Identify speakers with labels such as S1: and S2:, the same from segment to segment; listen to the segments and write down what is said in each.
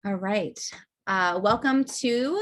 S1: All right. Welcome to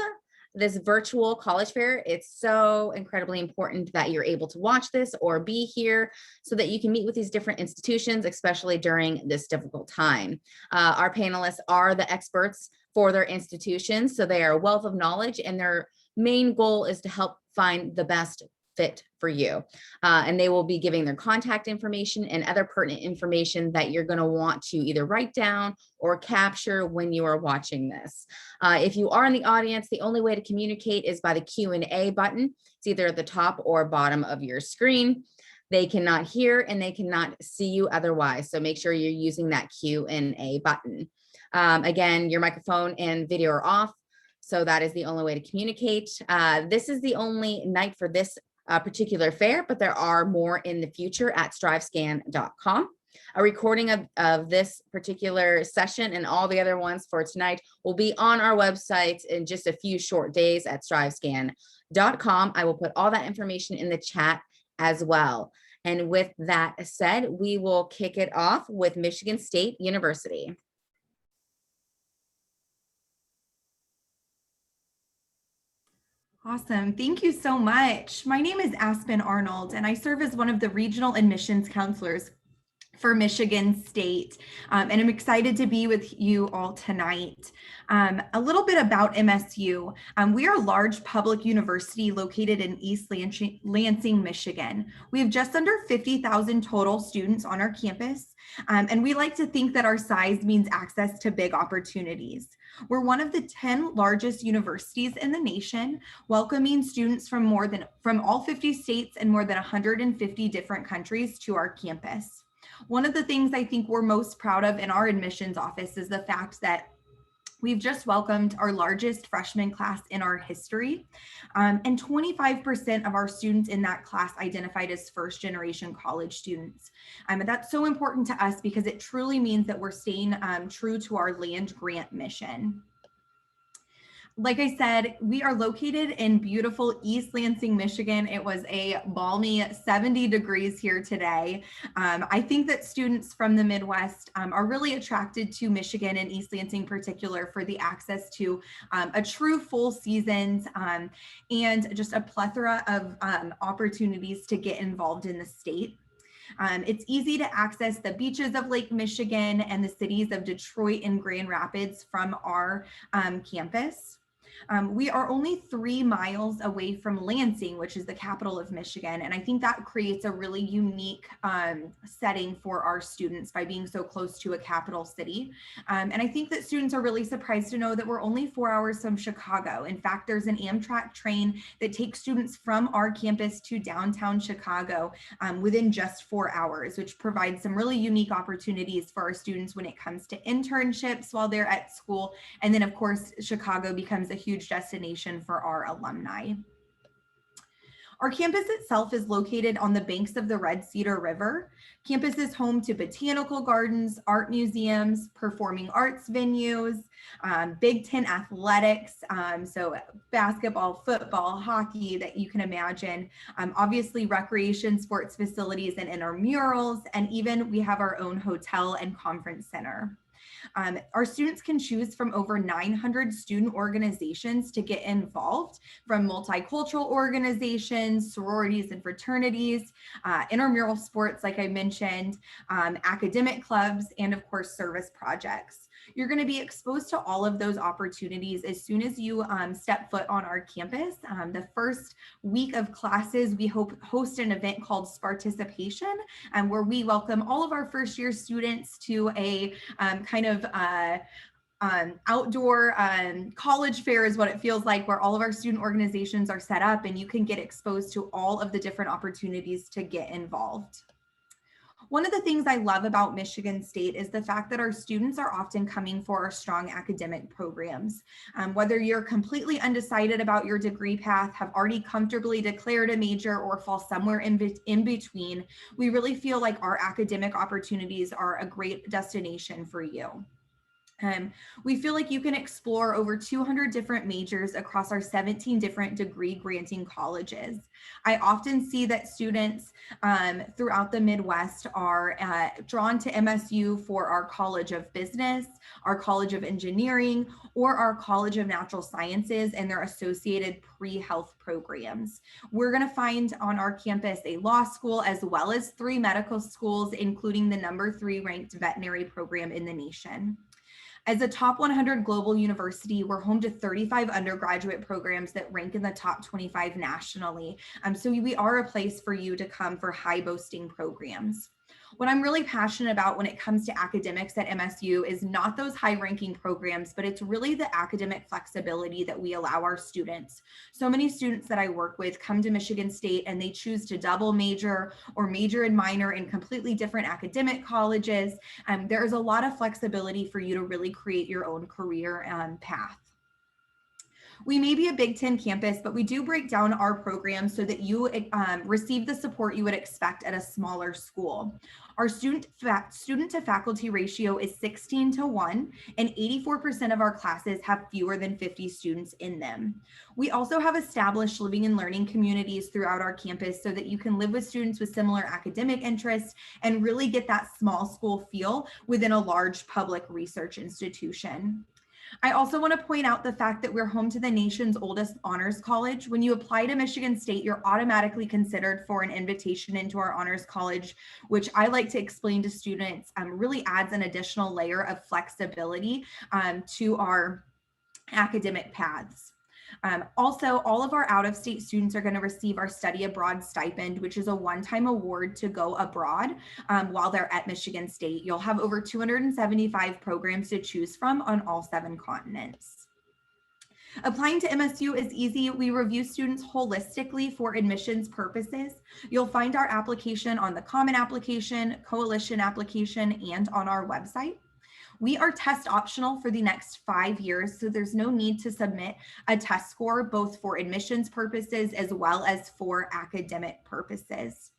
S1: this virtual college fair. It's so incredibly important that you're able to watch this or be here so that you can meet with these different institutions, especially during this difficult time. Our panelists are the experts for their institutions, so they are a wealth of knowledge, and their main goal is to help find the best fit for you. And they will be giving their contact information and other pertinent information that you're going to want to either write down or capture when you are watching this. If you are in the audience, the only way to communicate is by the Q&A button. It's either at the top or bottom of your screen. They cannot hear and they cannot see you otherwise, so make sure you're using that Q&A button. Again, your microphone and video are off, so that is the only way to communicate. This is the only night for this particular fair, but there are more in the future at strivescan.com. A recording of this particular session and all the other ones for tonight will be on our website in just a few short days at strivescan.com. I will put all that information in the chat as well. And with that said, we will kick it off with Michigan State University.
S2: Awesome. Thank you so much. My name is Aspen Arnold, and I serve as one of the regional admissions counselors for Michigan State. And I'm excited to be with you all tonight. A little bit about MSU. We are a large public university located in East Lansing, Michigan. We have just under 50,000 total students on our campus. And we like to think that our size means access to big opportunities. We're one of the 10 largest universities in the nation, welcoming students from all 50 states and more than 150 different countries to our campus. One of the things I think we're most proud of in our admissions office is the fact that we've just welcomed our largest freshman class in our history, and 25% of our students in that class identified as first-generation college students. And that's so important to us because it truly means that we're staying true to our land grant mission. Like I said, we are located in beautiful East Lansing, Michigan. It was a balmy 70 degrees here today. I think that students from the Midwest are really attracted to Michigan and East Lansing in particular for the access to a true full seasons and just a plethora of opportunities to get involved in the state. It's easy to access the beaches of Lake Michigan and the cities of Detroit and Grand Rapids from our campus. We are only 3 miles away from Lansing, which is the capital of Michigan. And I think that creates a really unique setting for our students by being so close to a capital city. And I think that students are really surprised to know that we're only 4 hours from Chicago. In fact, there's an Amtrak train that takes students from our campus to downtown Chicago within just 4 hours, which provides some really unique opportunities for our students when it comes to internships while they're at school. And then, of course, Chicago becomes a huge destination for our alumni. Our campus itself is located on the banks of the Red Cedar River. Campus is home to botanical gardens, art museums, performing arts venues, Big Ten athletics, so basketball, football, hockey that you can imagine, obviously recreation sports facilities and intramurals, and even we have our own hotel and conference center. Our students can choose from over 900 student organizations to get involved, from multicultural organizations, sororities and fraternities, intramural sports, like I mentioned, academic clubs, and of course, service projects. You're going to be exposed to all of those opportunities as soon as you step foot on our campus. The first week of classes, we host an event called Sparticipation, where we welcome all of our first year students to a kind of outdoor college fair is what it feels like, where all of our student organizations are set up and you can get exposed to all of the different opportunities to get involved. One of the things I love about Michigan State is the fact that our students are often coming for our strong academic programs. Whether you're completely undecided about your degree path, have already comfortably declared a major, or fall somewhere in between, we really feel like our academic opportunities are a great destination for you. We feel like you can explore over 200 different majors across our 17 different degree granting colleges. I often see that students throughout the Midwest are drawn to MSU for our College of Business, our College of Engineering, or our College of Natural Sciences and their associated pre-health programs. We're going to find on our campus a law school as well as 3 medical schools, including the #3 ranked veterinary program in the nation. As a top 100 global university, we're home to 35 undergraduate programs that rank in the top 25 nationally. So we are a place for you to come for high boasting programs. What I'm really passionate about when it comes to academics at MSU is not those high ranking programs, but it's really the academic flexibility that we allow our students. So many students that I work with come to Michigan State and they choose to double major or major and minor in completely different academic colleges. There is a lot of flexibility for you to really create your own career path. We may be a Big Ten campus, but we do break down our programs so that you receive the support you would expect at a smaller school. Our student to faculty ratio is 16:1, and 84% of our classes have fewer than 50 students in them. We also have established living and learning communities throughout our campus so that you can live with students with similar academic interests and really get that small school feel within a large public research institution. I also want to point out the fact that we're home to the nation's oldest honors college. When you apply to Michigan State, you're automatically considered for an invitation into our honors college, which I like to explain to students really adds an additional layer of flexibility to our academic paths. Also, all of our out-of-state students are going to receive our study abroad stipend, which is a one-time award to go abroad while they're at Michigan State. You'll have over 275 programs to choose from on all 7 continents. Applying to MSU is easy. We review students holistically for admissions purposes. You'll find our application on the Common Application, Coalition Application, and on our website. We are test optional for the next 5 years, so there's no need to submit a test score, both for admissions purposes as well as for academic purposes.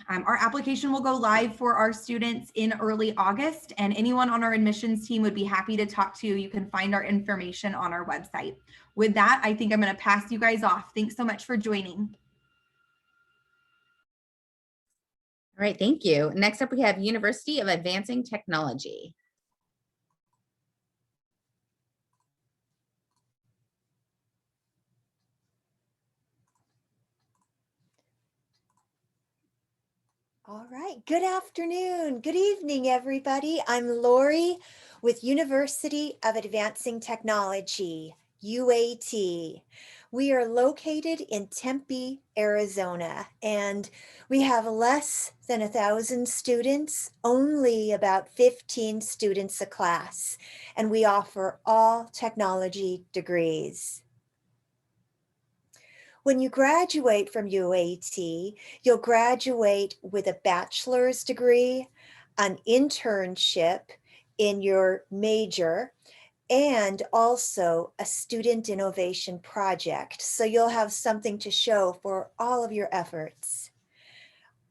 S2: Our application will go live for our students in early August, and anyone on our admissions team would be happy to talk to you. You can find our information on our website. With that, I think I'm going to pass you guys off. Thanks so much for joining.
S1: All right, thank you. Next up, we have University of Advancing Technology.
S3: All right, good afternoon, good evening, everybody. I'm Lori with University of Advancing Technology, UAT. We are located in Tempe, Arizona, and we have less than 1,000 students, only about 15 students a class, and we offer all technology degrees. When you graduate from UAT, you'll graduate with a bachelor's degree, an internship in your major, and also a student innovation project. So you'll have something to show for all of your efforts.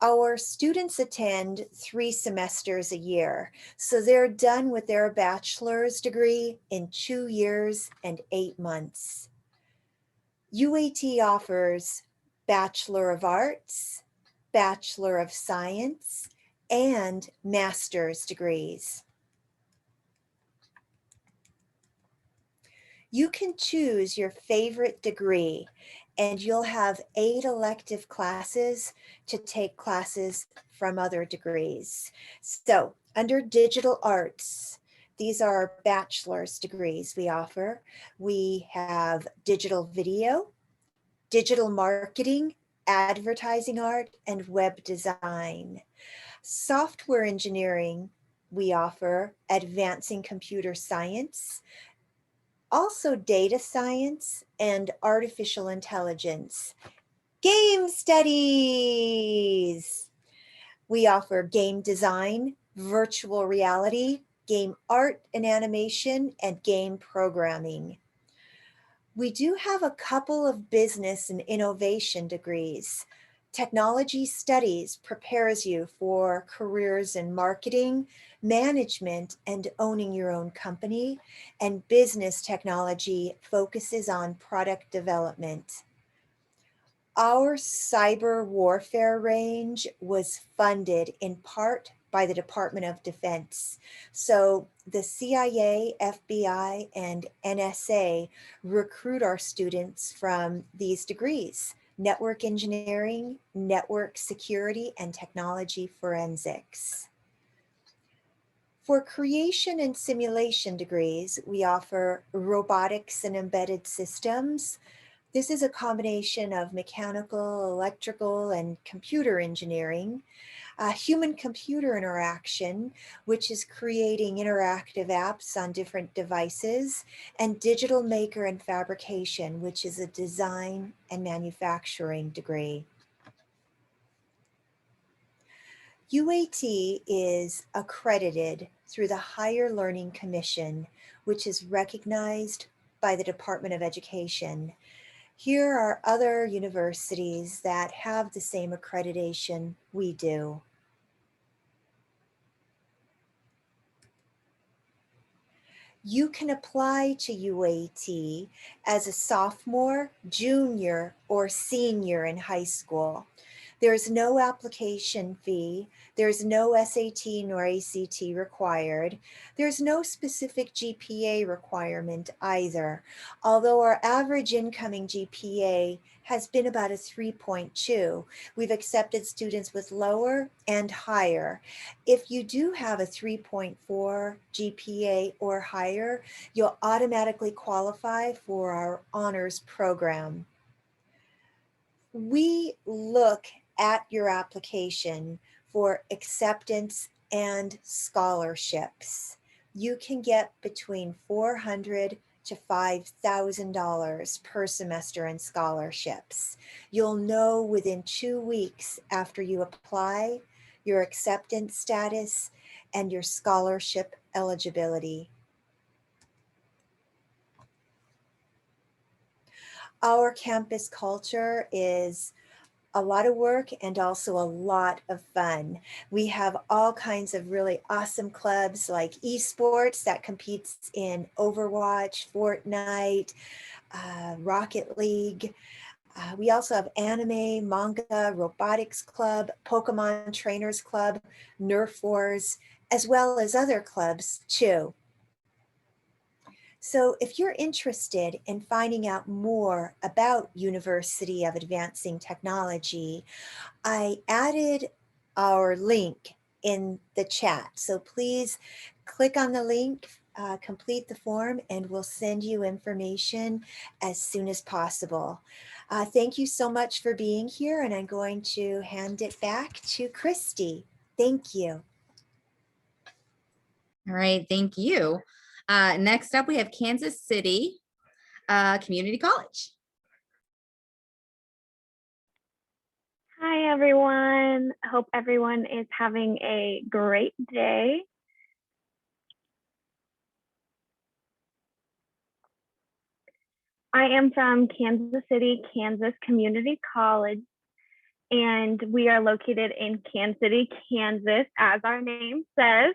S3: Our students attend 3 semesters a year, so they're done with their bachelor's degree in 2 years and 8 months. UAT offers Bachelor of Arts, Bachelor of Science, and master's degrees. You can choose your favorite degree, and you'll have 8 elective classes to take classes from other degrees. So under digital arts, these are bachelor's degrees we offer. We have digital video, digital marketing, advertising art, and web design. Software engineering, we offer advancing computer science, also data science and artificial intelligence. Game studies, we offer game design, virtual reality, game art and animation, and game programming. We do have a couple of business and innovation degrees. Technology studies prepares you for careers in marketing, Management and owning your own company, and business technology focuses on product development. Our cyber warfare range was funded in part by the Department of Defense. So the CIA, FBI, and NSA recruit our students from these degrees: network engineering, network security, and technology forensics. For creation and simulation degrees, we offer robotics and embedded systems. This is a combination of mechanical, electrical, and computer engineering. Human-computer interaction, which is creating interactive apps on different devices, and digital maker and fabrication, which is a design and manufacturing degree. UAT is accredited through the Higher Learning Commission, which is recognized by the Department of Education. Here are other universities that have the same accreditation we do. You can apply to UAT as a sophomore, junior, or senior in high school. There's no application fee. There's no SAT nor ACT required. There's no specific GPA requirement either, although our average incoming GPA has been about a 3.2. We've accepted students with lower and higher. If you do have a 3.4 GPA or higher, you'll automatically qualify for our honors program. We look at your application for acceptance and scholarships. You can get between $400 to $5,000 per semester in scholarships. You'll know within 2 weeks after you apply your acceptance status and your scholarship eligibility. Our campus culture is a lot of work and also a lot of fun. We have all kinds of really awesome clubs like esports that competes in Overwatch, Fortnite, Rocket League. We also have anime, manga, robotics club, Pokemon trainers club, Nerf wars, as well as other clubs too. So if you're interested in finding out more about University of Advancing Technology, I added our link in the chat. So please click on the link, complete the form, and we'll send you information as soon as possible. Thank you so much for being here, and I'm going to hand it back to Christy. Thank you.
S1: All right, thank you. Next up, we have Kansas City Community College.
S4: Hi, everyone. Hope everyone is having a great day. I am from Kansas City, Kansas Community College, and we are located in Kansas City, Kansas, as our name says.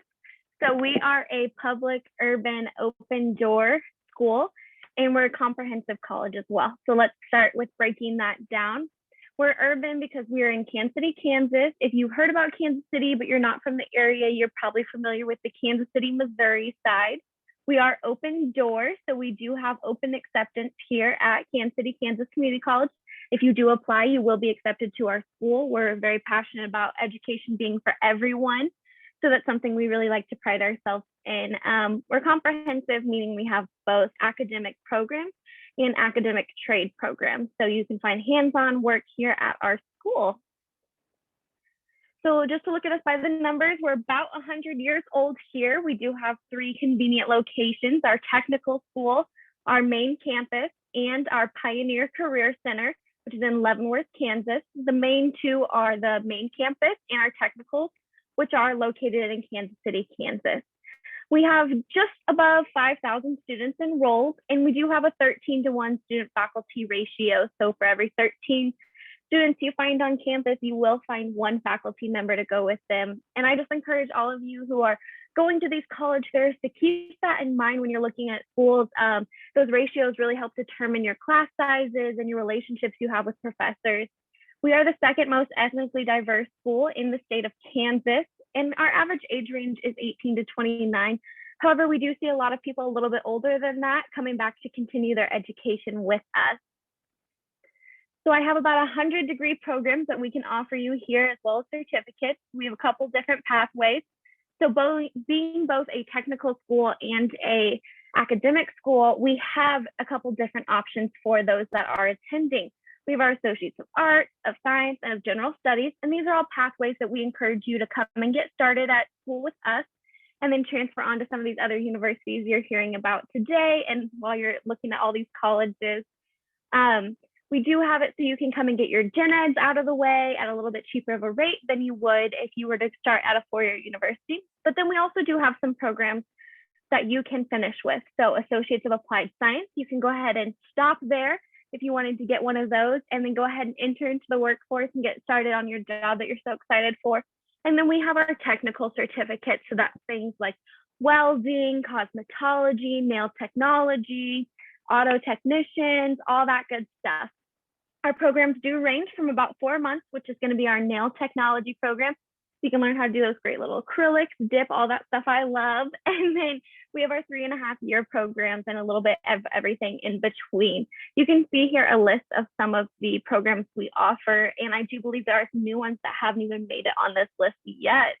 S4: So we are a public, urban, open door school, and we're a comprehensive college as well. So let's start with breaking that down. We're urban because we are in Kansas City, Kansas. If you heard about Kansas City, but you're not from the area, you're probably familiar with the Kansas City, Missouri side. We are open door, so we do have open acceptance here at Kansas City, Kansas Community College. If you do apply, you will be accepted to our school. We're very passionate about education being for everyone. So that's something we really like to pride ourselves in. We're comprehensive, meaning we have both academic programs and academic trade programs. So you can find hands-on work here at our school. So just to look at us by the numbers, we're about 100 years old here. We do have 3 convenient locations: our technical school, our main campus, and our Pioneer Career Center, which is in Leavenworth, Kansas. The main 2 are the main campus and our technicals, which are located in Kansas City, Kansas. We have just above 5,000 students enrolled, and we do have a 13-to-1 student faculty ratio. So for every 13 students you find on campus, you will find 1 faculty member to go with them. And I just encourage all of you who are going to these college fairs, to keep that in mind when you're looking at schools. Those ratios really help determine your class sizes and your relationships you have with professors. We are the second most ethnically diverse school in the state of Kansas, and our average age range is 18 to 29. However, we do see a lot of people a little bit older than that coming back to continue their education with us. So I have about 100 degree programs that we can offer you here, as well as certificates. We have a couple different pathways. So being both a technical school and a academic school, we have a couple different options for those that are attending. We have our Associates of Arts, of Science, and of General Studies, and these are all pathways that we encourage you to come and get started at school with us, and then transfer on to some of these other universities you're hearing about today, and while you're looking at all these colleges. We do have it so you can come and get your gen eds out of the way at a little bit cheaper of a rate than you would if you were to start at a four-year university. But then we also do have some programs that you can finish with. So Associates of Applied Science, you can go ahead and stop there if you wanted to get one of those, and then go ahead and enter into the workforce and get started on your job that you're so excited for. And then we have our technical certificates. So that's things like welding, cosmetology, nail technology, auto technicians, all that good stuff. Our programs do range from about 4 months, which is going to be our nail technology program. You can learn how to do those great little acrylics, dip, all that stuff I love. And then we have our 3.5-year programs and a little bit of everything in between. You can see here a list of some of the programs we offer. And I do believe there are some new ones that haven't even made it on this list yet.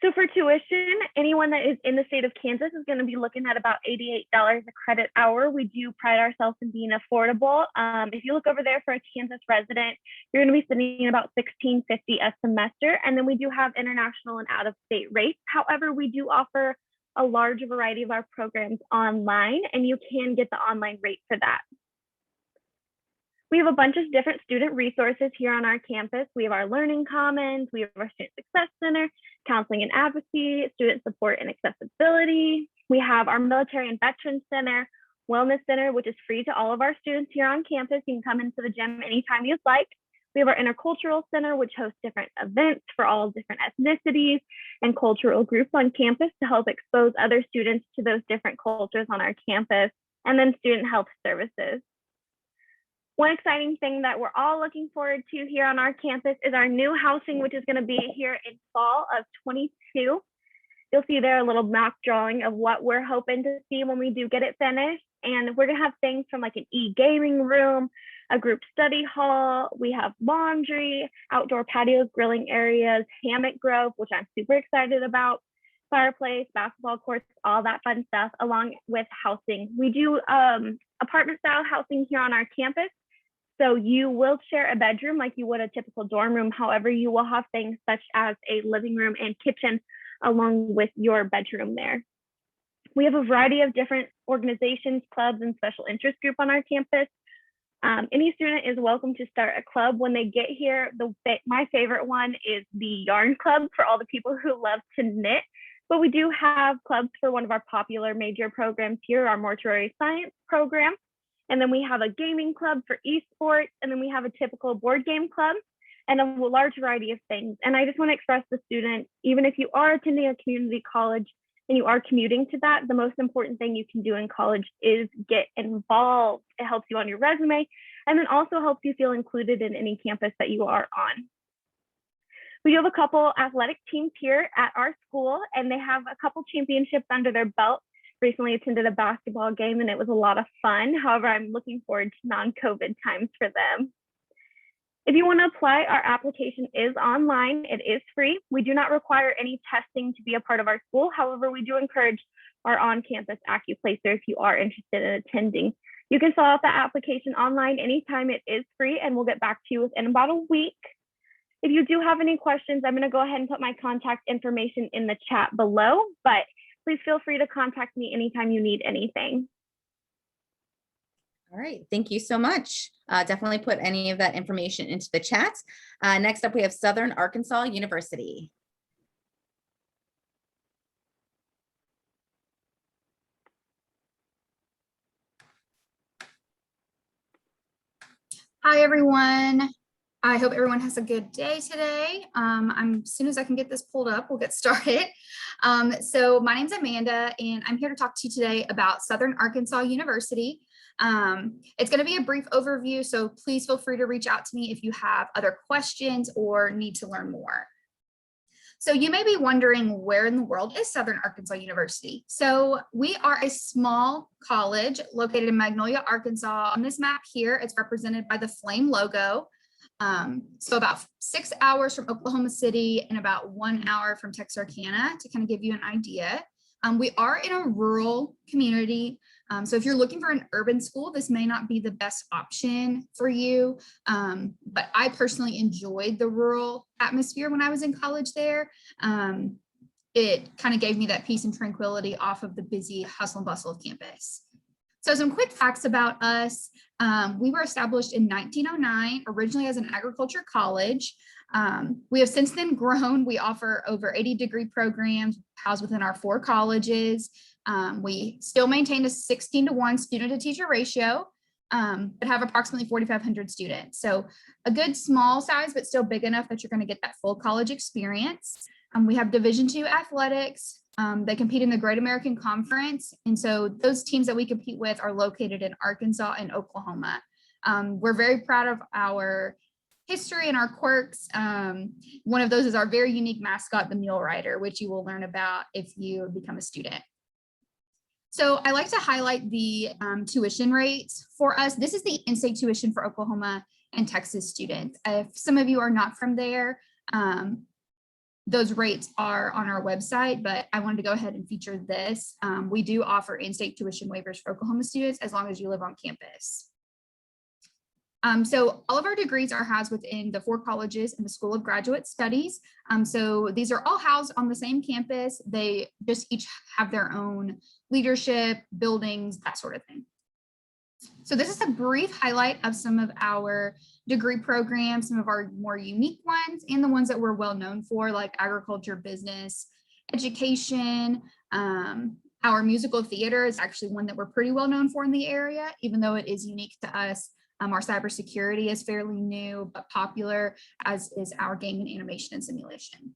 S4: So for tuition, anyone that is in the state of Kansas is going to be looking at about $88 a credit hour. We do pride ourselves in being affordable. If you look over there for a Kansas resident, you're going to be spending about $16.50 a semester. And then we do have international and out-of-state rates. However, we do offer a large variety of our programs online, and you can get the online rate for that. We have a bunch of different student resources here on our campus. We have our Learning Commons, we have our Student Success Center, Counseling and Advocacy, Student Support and Accessibility. We have our Military and Veterans Center, Wellness Center, which is free to all of our students here on campus. You can come into the gym anytime you'd like. We have our Intercultural Center, which hosts different events for all different ethnicities and cultural groups on campus to help expose other students to those different cultures on our campus. And then Student Health Services. One exciting thing that we're all looking forward to here on our campus is our new housing, which is going to be here in fall of 22. You'll see there a little map drawing of what we're hoping to see when we do get it finished. And we're going to have things from like an e-gaming room, a group study hall. We have laundry, outdoor patios, grilling areas, hammock grove, which I'm super excited about, fireplace, basketball courts, all that fun stuff, along with housing. We do apartment style housing here on our campus. So you will share a bedroom like you would a typical dorm room. However, you will have things such as a living room and kitchen along with your bedroom there. We have a variety of different organizations, clubs, and special interest group on our campus. Any student is welcome to start a club when they get here. My favorite one is the yarn club for all the people who love to knit. But we do have clubs for one of our popular major programs here, our mortuary science program. And then we have a gaming club for esports. And then we have a typical board game club and a large variety of things. And I just want to express to students, even if you are attending a community college and you are commuting to that, the most important thing you can do in college is get involved. It helps you on your resume and then also helps you feel included in any campus that you are on. We do have a couple athletic teams here at our school, and they have a couple championships under their belt. Recently attended a basketball game, and it was a lot of fun. However, I'm looking forward to non-COVID times for them. If you want to apply, our application is online. It is free. We do not require any testing to be a part of our school. However, we do encourage our on-campus AccuPlacer if you are interested in attending. You can fill out the application online anytime. It is free, and we'll get back to you within about a week. If you do have any questions, I'm going to go ahead and put my contact information in the chat below, but please feel free to contact me anytime you need anything.
S1: All right, thank you so much. Definitely put any of that information into the chat. Next up, we have Southern Arkansas University.
S5: Hi, everyone. I hope everyone has a good day today. As soon as I can get this pulled up, we'll get started. So my name's Amanda, and I'm here to talk to you today about Southern Arkansas University. It's going to be a brief overview, so please feel free to reach out to me if you have other questions or need to learn more. So you may be wondering, where in the world is Southern Arkansas University? So we are a small college located in Magnolia, Arkansas. On this map here, it's represented by the flame logo. So about 6 hours from Oklahoma City and about 1 hour from Texarkana, to kind of give you an idea. We are in a rural community. So if you're looking for an urban school, this may not be the best option for you. But I personally enjoyed the rural atmosphere when I was in college there. It kind of gave me that peace and tranquility off of the busy hustle and bustle of campus. So some quick facts about us. We were established in 1909, originally as an agriculture college. We have since then grown. We offer over 80 degree programs housed within our 4 colleges. We still maintain a 16-to-1 student to teacher ratio, but have approximately 4,500 students. So a good small size, but still big enough that you're going to get that full college experience. We have Division II athletics. They compete in the Great American Conference. And so those teams that we compete with are located in Arkansas and Oklahoma. We're very proud of our history and our quirks. One of those is our very unique mascot, the Mule Rider, which you will learn about if you become a student. So I like to highlight the tuition rates for us. This is the in-state tuition for Oklahoma and Texas students. If some of you are not from there, those rates are on our website, but I wanted to go ahead and feature this. We do offer in-state tuition waivers for Oklahoma students as long as you live on campus. So all of our degrees are housed within the 4 colleges in the School of Graduate Studies. So these are all housed on the same campus. They just each have their own leadership, buildings, that sort of thing. So this is a brief highlight of some of our degree programs, some of our more unique ones, and the ones that we're well known for, like agriculture, business, education. Our musical theater is actually one that we're pretty well known for in the area, even though it is unique to us. Our cybersecurity is fairly new but popular, as is our game and animation and simulation.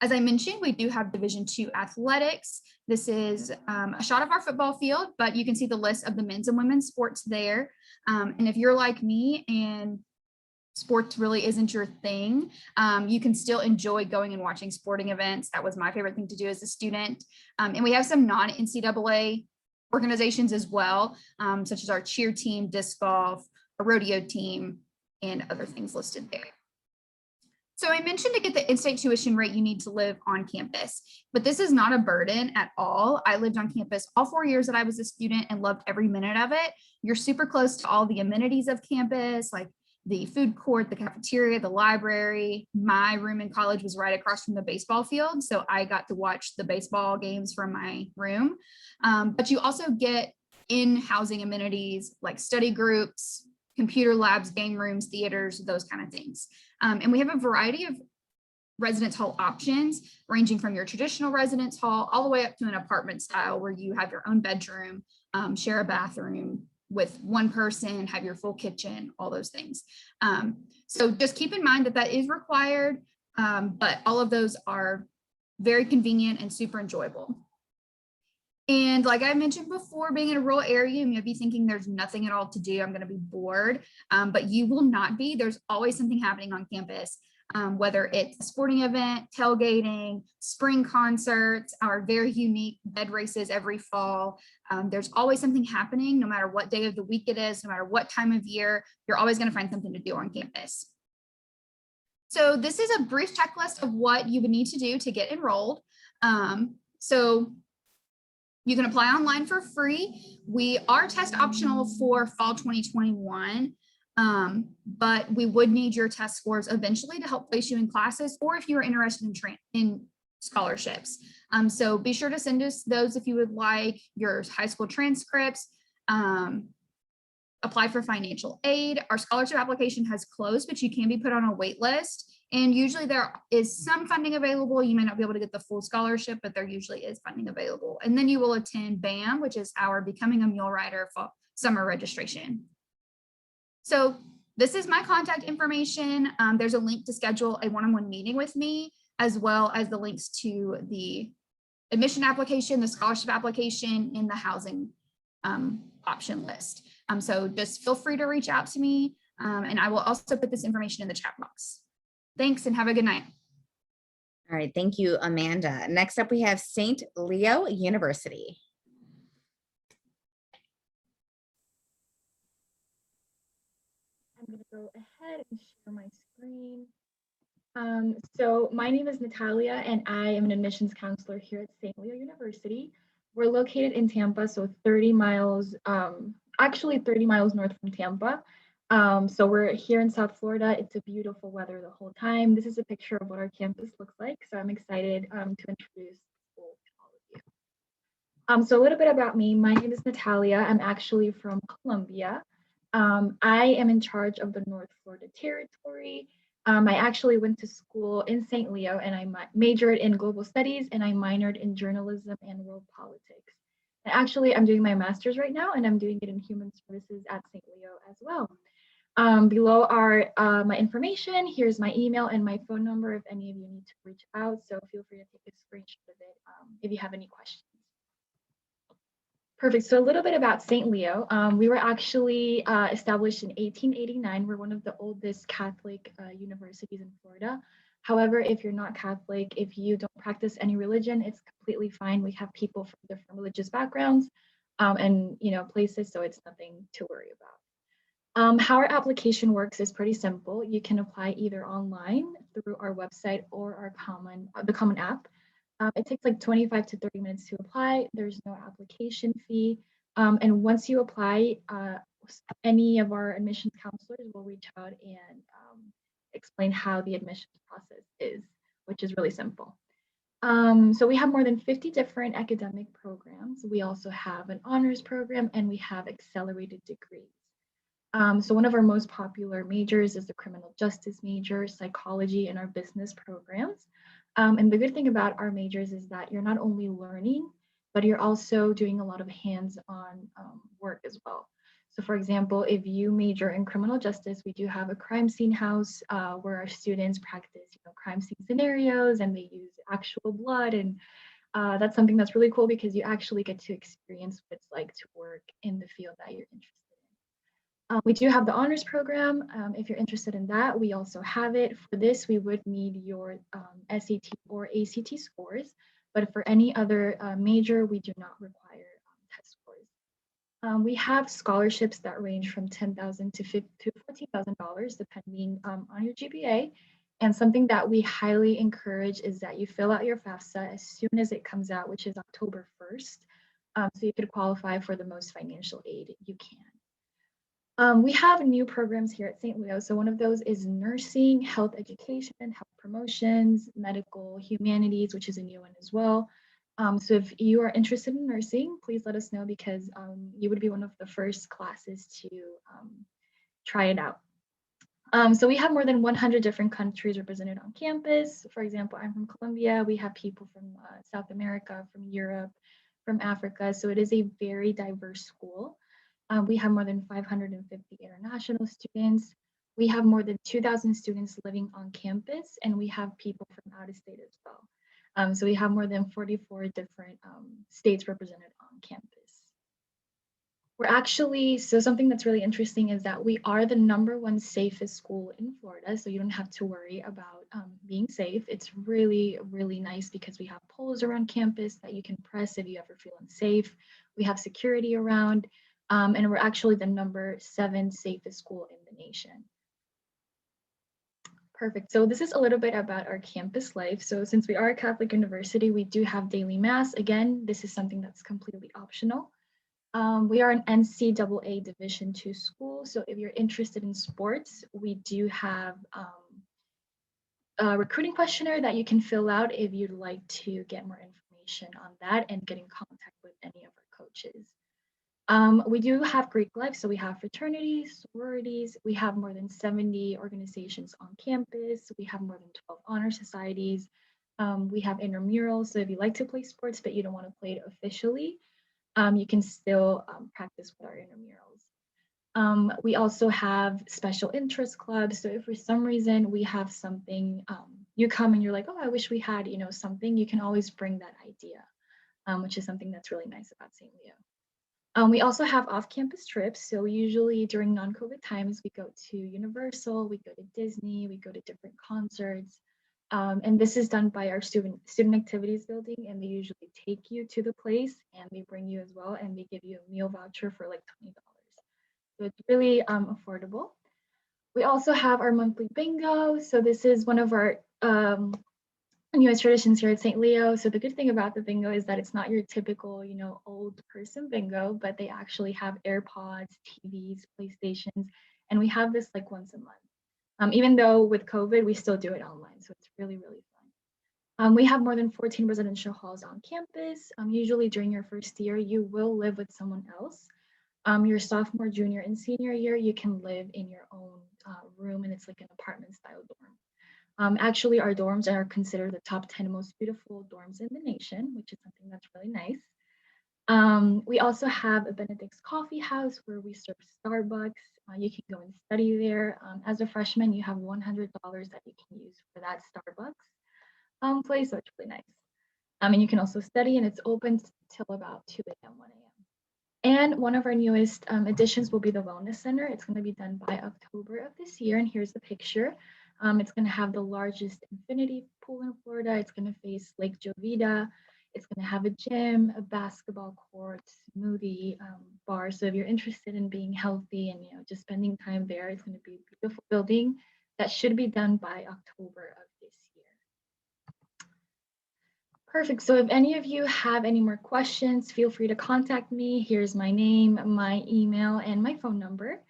S5: As I mentioned, we do have Division II athletics. This is a shot of our football field, but you can see the list of the men's and women's sports there. And if you're like me and sports really isn't your thing, you can still enjoy going and watching sporting events. That was my favorite thing to do as a student. And we have some non-NCAA organizations as well, such as our cheer team, disc golf, a rodeo team, and other things listed there. So I mentioned to get the in-state tuition rate, you need to live on campus, but this is not a burden at all. I lived on campus all 4 years that I was a student and loved every minute of it. You're super close to all the amenities of campus, like the food court, the cafeteria, the library. My room in college was right across from the baseball field, so I got to watch the baseball games from my room. But you also get in-housing amenities like study groups, computer labs, game rooms, theaters, those kind of things. And we have a variety of residence hall options, ranging from your traditional residence hall all the way up to an apartment style where you have your own bedroom, share a bathroom with one person, have your full kitchen, all those things. So just keep in mind that that is required, but all of those are very convenient and super enjoyable. And like I mentioned before, being in a rural area, you may be thinking there's nothing at all to do, I'm going to be bored, but you will not be. There's always something happening on campus, whether it's a sporting event, tailgating, spring concerts, our very unique bed races every fall. There's always something happening, no matter what day of the week it is, no matter what time of year, you're always going to find something to do on campus. So this is a brief checklist of what you would need to do to get enrolled. So you can apply online for free. We are test optional for fall 2021, but we would need your test scores eventually to help place you in classes, or if you are interested in scholarships. So be sure to send us those if you would like, your high school transcripts, apply for financial aid. Our scholarship application has closed, but you can be put on a wait list. And usually there is some funding available. You may not be able to get the full scholarship, but there usually is funding available. And then you will attend BAM, which is our Becoming a Mule Rider summer registration. So this is my contact information. There's a link to schedule a one-on-one meeting with me, as well as the links to the admission application, the scholarship application, and the housing option list. So just feel free to reach out to me, and I will also put this information in the chat box. Thanks and have a good night.
S1: All right, thank you, Amanda. Next up, we have St. Leo University.
S6: I'm going to go ahead and share my screen. So my name is Natalia, and I am an admissions counselor here at St. Leo University. We're located in Tampa, so 30 miles, actually 30 miles north from Tampa. So we're here in South Florida. It's a beautiful weather the whole time. This is a picture of what our campus looks like. So I'm excited to introduce the school to all of you. So a little bit about me. My name is Natalia. I'm actually from Colombia. I am in charge of the North Florida territory. I actually went to school in St. Leo, and I majored in global studies, and I minored in journalism and world politics. And actually, I'm doing my master's right now, and I'm doing it in human services at St. Leo as well. Below are my information. Here's my email and my phone number if any of you need to reach out. So feel free to take a screenshot of it if you have any questions. Perfect. So a little bit about St. Leo. We were actually established in 1889. We're one of the oldest Catholic universities in Florida. However, if you're not Catholic, if you don't practice any religion, it's completely fine. We have people from different religious backgrounds and places, so it's nothing to worry about. How our application works is pretty simple. You can apply either online through our website or the Common App. It takes like 25 to 30 minutes to apply. There's no application fee. And once you apply, any of our admissions counselors will reach out and explain how the admissions process is, which is really simple. So we have more than 50 different academic programs. We also have an honors program, and we have accelerated degrees. So one of our most popular majors is the criminal justice major, psychology, and our business programs. And the good thing about our majors is that you're not only learning, but you're also doing a lot of hands-on work as well. So for example, if you major in criminal justice, we do have a crime scene house where our students practice crime scene scenarios, and they use actual blood. And that's something that's really cool because you actually get to experience what it's like to work in the field that you're interested in. We do have the honors program. If you're interested in that, we also have it. For this, we would need your SAT or ACT scores, but for any other major, we do not require test scores. We have scholarships that range from $10,000 to $14,000, depending on your GPA. And something that we highly encourage is that you fill out your FAFSA as soon as it comes out, which is October 1st, so you could qualify for the most financial aid you can. We have new programs here at St. Leo. So one of those is nursing, health education, health promotions, medical humanities, which is a new one as well. So if you are interested in nursing, please let us know because you would be one of the first classes to try it out. So we have more than 100 different countries represented on campus. For example, I'm from Colombia. We have people from South America, from Europe, from Africa. So it is a very diverse school. We have more than 550 international students. We have more than 2,000 students living on campus, and we have people from out of state as well. So we have more than 44 different states represented on campus. We're actually, so something that's really interesting is that we are the #1 safest school in Florida, so you don't have to worry about being safe. It's really, really nice because we have poles around campus that you can press if you ever feel unsafe. We have security around. And we're actually the #7 safest school in the nation. Perfect. So this is a little bit about our campus life. So since we are a Catholic university, we do have daily mass. Again, this is something that's completely optional. We are an NCAA Division II school. So if you're interested in sports, we do have a recruiting questionnaire that you can fill out if you'd like to get more information on that and get in contact with any of our coaches. We do have Greek life, so we have fraternities, sororities. We have more than 70 organizations on campus. We have more than 12 honor societies. We have intramurals, so if you like to play sports but you don't want to play it officially, you can still practice with our intramurals. We also have special interest clubs. So if for some reason we have something, you come and you're like, oh, I wish we had, something, you can always bring that idea, which is something that's really nice about St. Leo. We also have off-campus trips. So usually during non-COVID times, we go to Universal, we go to Disney, we go to different concerts. And this is done by our student activities building, and they usually take you to the place and they bring you as well, and they give you a meal voucher for like $20. So it's really affordable. We also have our monthly bingo. So this is one of our newest traditions here at St. Leo. So the good thing about the bingo is that it's not your typical, old person bingo, but they actually have AirPods, TVs, PlayStations, and we have this like once a month. Even though with COVID, we still do it online. So it's really, really fun. We have more than 14 residential halls on campus. Usually during your first year, you will live with someone else. Your sophomore, junior, and senior year, you can live in your own room, and it's like an apartment style dorm. Actually, our dorms are considered the top 10 most beautiful dorms in the nation, which is something that's really nice. We also have a Benedict's Coffee House where we serve Starbucks. You can go and study there. As a freshman, you have $100 that you can use for that Starbucks place, so it's really nice. And you can also study, and it's open till about 2 a.m., 1 a.m. And one of our newest additions will be the Wellness Center. It's going to be done by October of this year, and here's the picture. It's going to have the largest infinity pool in Florida. It's going to face Lake Jovita. It's going to have a gym, a basketball court, smoothie bar. So if you're interested in being healthy and just spending time there, it's going to be a beautiful building that should be done by October of this year. Perfect. So if any of you have any more questions, feel free to contact me. Here's my name, my email, and my phone number.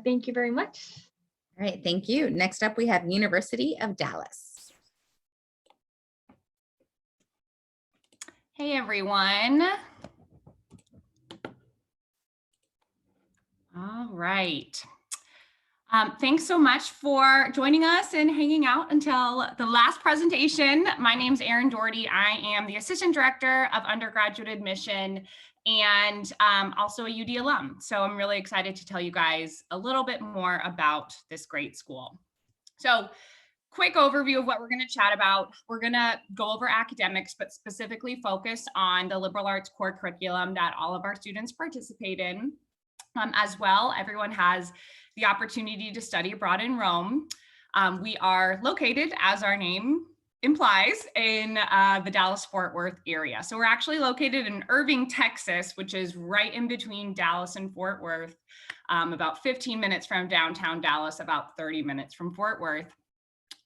S6: Thank you very much.
S1: All right, thank you. Next up, we have University of Dallas.
S7: Hey, everyone. All right. Thanks so much for joining us and hanging out until the last presentation. My name's Erin Doherty. I am the Assistant Director of Undergraduate Admission and also a UD alum. So I'm really excited to tell you guys a little bit more about this great school. So quick overview of what we're going to chat about. We're going to go over academics, but specifically focus on the liberal arts core curriculum that all of our students participate in. As well, everyone has the opportunity to study abroad in Rome. We are located, as our name implies, in the Dallas-Fort Worth area. So we're actually located in Irving, Texas, which is right in between Dallas and Fort Worth, about 15 minutes from downtown Dallas, about 30 minutes from Fort Worth.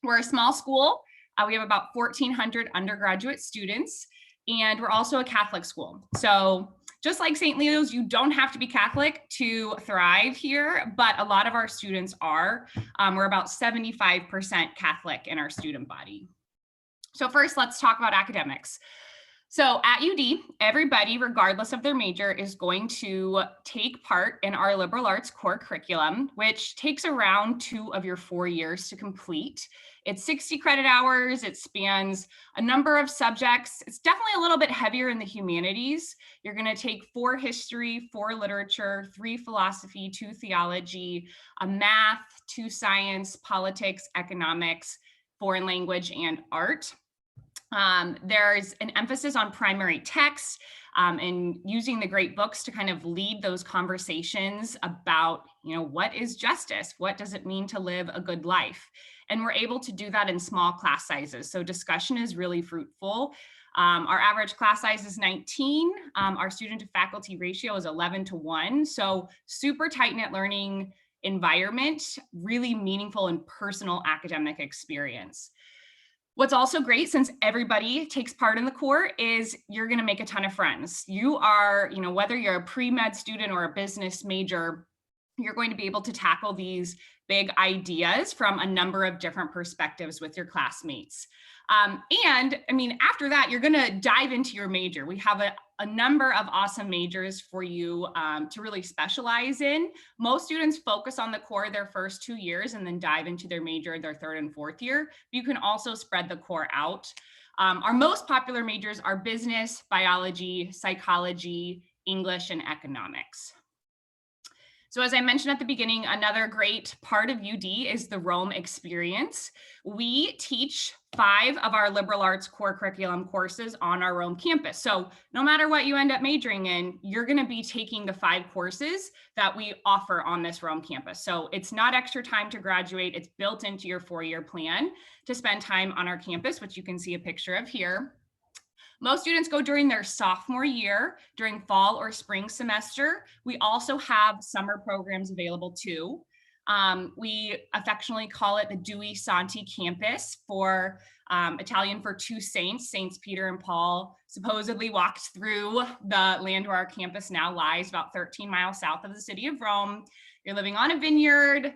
S7: We're a small school. We have about 1,400 undergraduate students, and we're also a Catholic school. So just like St. Leo's, you don't have to be Catholic to thrive here, but a lot of our students are. We're about 75% Catholic in our student body. So first, let's talk about academics. So at UD, everybody, regardless of their major, is going to take part in our liberal arts core curriculum, which takes around 2 of your 4 years to complete. It's 60 credit hours. It spans a number of subjects. It's definitely a little bit heavier in the humanities. You're going to take 4 history, 4 literature, 3 philosophy, 2 theology, a math, 2 science, politics, economics, foreign language, and art. There's an emphasis on primary text and using the great books to kind of lead those conversations about, what is justice? What does it mean to live a good life? And we're able to do that in small class sizes. So discussion is really fruitful. Our average class size is 19. Our student to faculty ratio is 11:1. So super tight-knit learning environment, really meaningful and personal academic experience. What's also great, since everybody takes part in the core, is you're going to make a ton of friends. You are, whether you're a pre-med student or a business major, you're going to be able to tackle these big ideas from a number of different perspectives with your classmates. And after that, you're going to dive into your major. We have a number of awesome majors for you to really specialize in. Most students focus on the core their first 2 years and then dive into their major their 3rd and 4th year. You can also spread the core out. Our most popular majors are business, biology, psychology, English, and economics. So as I mentioned at the beginning, another great part of UD is the Rome experience. We teach 5 of our liberal arts core curriculum courses on our Rome campus. So no matter what you end up majoring in, you're going to be taking the 5 courses that we offer on this Rome campus. So it's not extra time to graduate. It's built into your 4-year plan to spend time on our campus, which you can see a picture of here. Most students go during their sophomore year, during fall or spring semester. We also have summer programs available too. We affectionately call it the Due Santi campus, for Italian for 2 saints. Saints Peter and Paul supposedly walked through the land where our campus now lies, about 13 miles south of the city of Rome. You're living on a vineyard.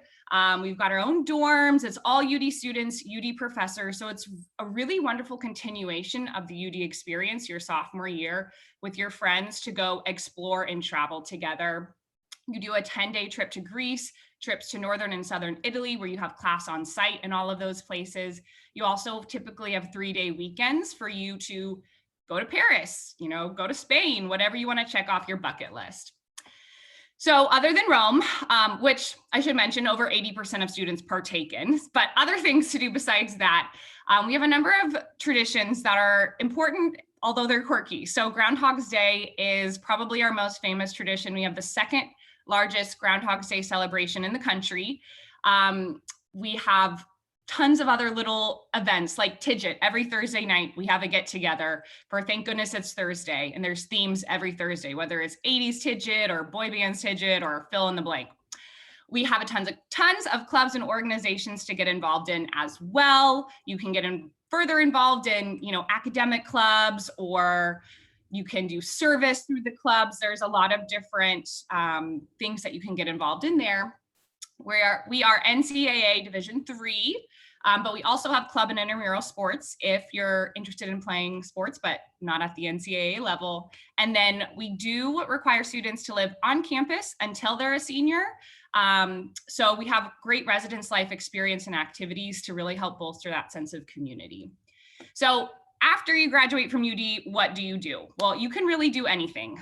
S7: We've got our own dorms. It's all UD students, UD professors. So it's a really wonderful continuation of the UD experience your sophomore year with your friends to go explore and travel together. You do a 10-day trip to Greece, trips to northern and southern Italy, where you have class on site in all of those places. You also typically have 3-day weekends for you to go to Paris, go to Spain, whatever you want to check off your bucket list. So other than Rome, which I should mention over 80% of students partake in, but other things to do besides that, we have a number of traditions that are important, although they're quirky. So Groundhog's Day is probably our most famous tradition. We have the 2nd largest Groundhog's Day celebration in the country. We have tons of other little events like Tidget. Every Thursday night, we have a get together for Thank Goodness It's Thursday. And there's themes every Thursday, whether it's 80s Tidget or boy bands Tidget or fill in the blank. We have tons of clubs and organizations to get involved in as well. You can get further involved in, academic clubs, or you can do service through the clubs. There's a lot of different things that you can get involved in there. We are NCAA Division III, but we also have club and intramural sports if you're interested in playing sports, but not at the NCAA level. And then we do require students to live on campus until they're a senior. So we have great residence life experience and activities to really help bolster that sense of community. So after you graduate from UD, what do you do? Well, you can really do anything.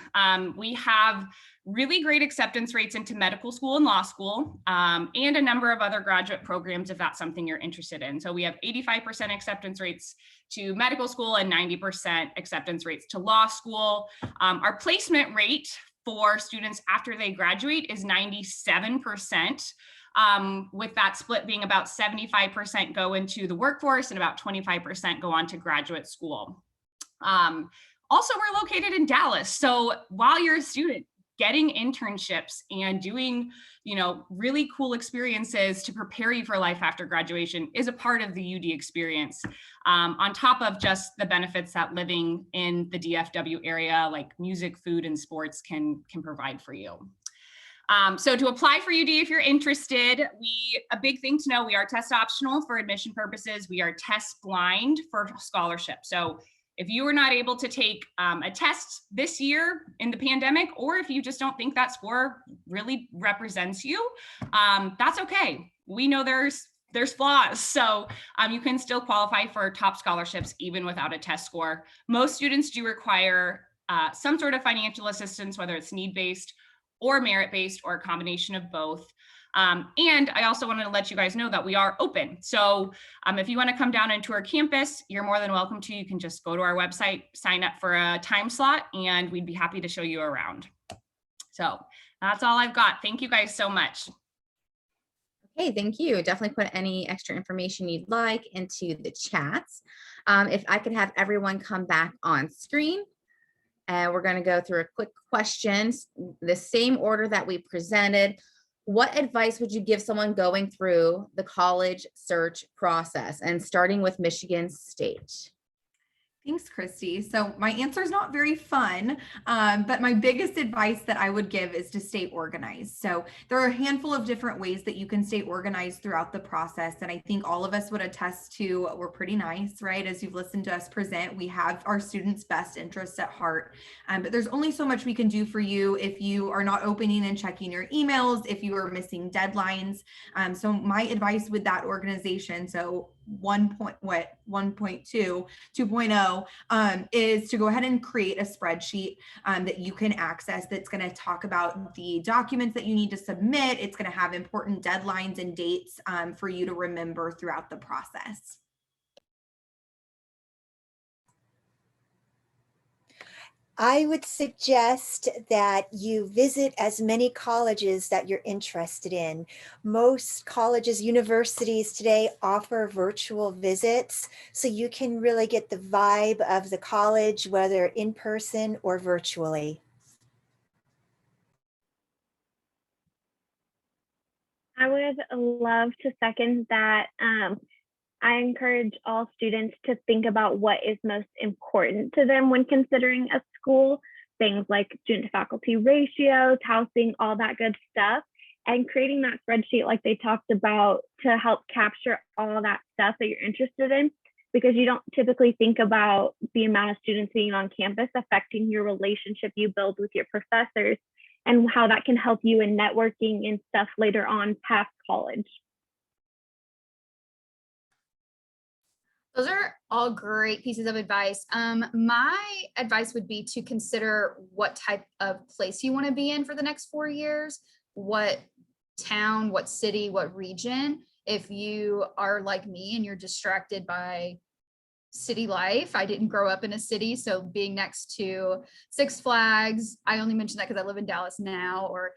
S7: We have really great acceptance rates into medical school and law school, and a number of other graduate programs if that's something you're interested in. So we have 85% acceptance rates to medical school and 90% acceptance rates to law school. Our placement rate for students after they graduate is 97%. With that split being about 75% go into the workforce and about 25% go on to graduate school. Also, we're located in Dallas. So while you're a student, getting internships and doing, really cool experiences to prepare you for life after graduation is a part of the UD experience. On top of just the benefits that living in the DFW area, like music, food, and sports can provide for you. So to apply for UD, if you're interested, a big thing to know, we are test optional for admission purposes. We are test blind for scholarship. So if you were not able to take a test this year in the pandemic, or if you just don't think that score really represents you, that's okay. We know there's flaws. So you can still qualify for top scholarships even without a test score. Most students do require some sort of financial assistance, whether it's need-based or merit-based or a combination of both. And I also wanted to let you guys know that we are open. So if you want to come down into our campus, you're more than welcome to. You can just go to our website, sign up for a time slot, and we'd be happy to show you around. So that's all I've got. Thank you guys so much.
S1: Okay, thank you. Definitely put any extra information you'd like into the chats. If I could have everyone come back on screen. We're going to go through a quick questions, the same order that we presented. What advice would you give someone going through the college search process, and starting with Michigan State?
S2: Thanks, Christy. So my answer is not very fun, but my biggest advice that I would give is to stay organized. So there are a handful of different ways that you can stay organized throughout the process. And I think all of us would attest to we're pretty nice, right? As you've listened to us present, we have our students' best interests at heart. But there's only so much we can do for you if you are not opening and checking your emails, if you are missing deadlines. So my advice with that organization, so 2.0, is to go ahead and create a spreadsheet that you can access that's going to talk about the documents that you need to submit. It's going to have important deadlines and dates for you to remember throughout the process.
S3: I would suggest that you visit as many colleges that you're interested in. Most colleges, universities today offer virtual visits, so you can really get the vibe of the college, whether in person or virtually.
S4: I would love to second that. I encourage all students to think about what is most important to them when considering a school, things like student to faculty ratios, housing, all that good stuff, and creating that spreadsheet like they talked about to help capture all that stuff that you're interested in, because you don't typically think about the amount of students being on campus affecting your relationship you build with your professors and how that can help you in networking and stuff later on past college.
S5: Those are all great pieces of advice. My advice would be to consider what type of place you want to be in for the next 4 years, what town, what city, what region. If you are like me and you're distracted by city life, I didn't grow up in a city, so being next to Six Flags, I only mention that because I live in Dallas now, or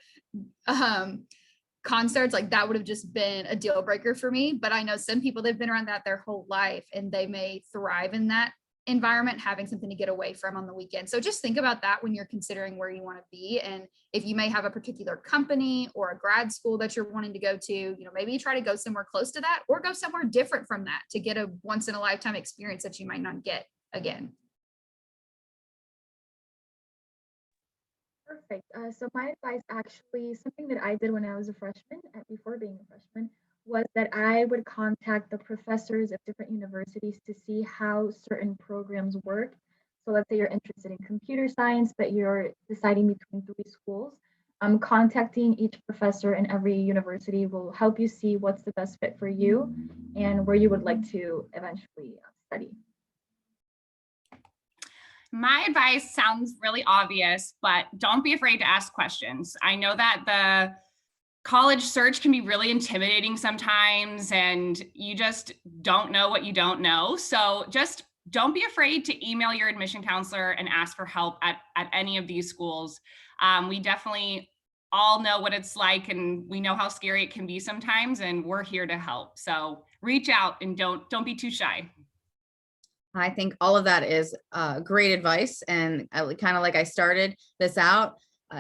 S5: concerts, like that would have just been a deal breaker for me. But I know some people, they've been around that their whole life and they may thrive in that environment, having something to get away from on the weekend. So just think about that when you're considering where you want to be. And if you may have a particular company or a grad school that you're wanting to go to, you know, maybe you try to go somewhere close to that or go somewhere different from that to get a once in a lifetime experience that you might not get again.
S6: Perfect. So my advice, actually, something that I did when I was a freshman, before being a freshman, was that I would contact the professors of different universities to see how certain programs work. So let's say you're interested in computer science, but you're deciding between 3 schools. Contacting each professor in every university will help you see what's the best fit for you and where you would like to eventually study.
S7: My advice sounds really obvious, but don't be afraid to ask questions. I know that the college search can be really intimidating sometimes, and you just don't know what you don't know. So just don't be afraid to email your admission counselor and ask for help at any of these schools. We definitely all know what it's like, and we know how scary it can be sometimes, and we're here to help. So reach out and don't be too shy.
S1: I think all of that is great advice. And kind of like I started this out,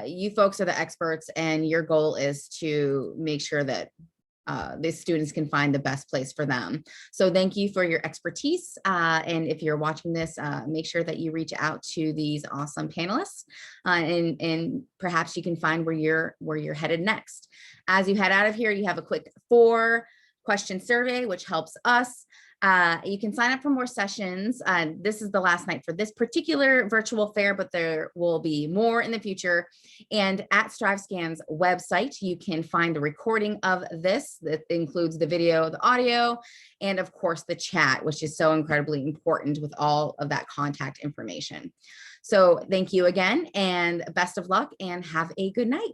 S1: you folks are the experts, and your goal is to make sure that these students can find the best place for them. So thank you for your expertise. And if you're watching this, make sure that you reach out to these awesome panelists, and perhaps you can find where you're headed next. As you head out of here, you have a quick 4-question survey, which helps us. You can sign up for more sessions. This is the last night for this particular virtual fair, but there will be more in the future. And at StriveScan's website, you can find a recording of this that includes the video, the audio, and of course the chat, which is so incredibly important with all of that contact information. So thank you again, and best of luck, and have a good night.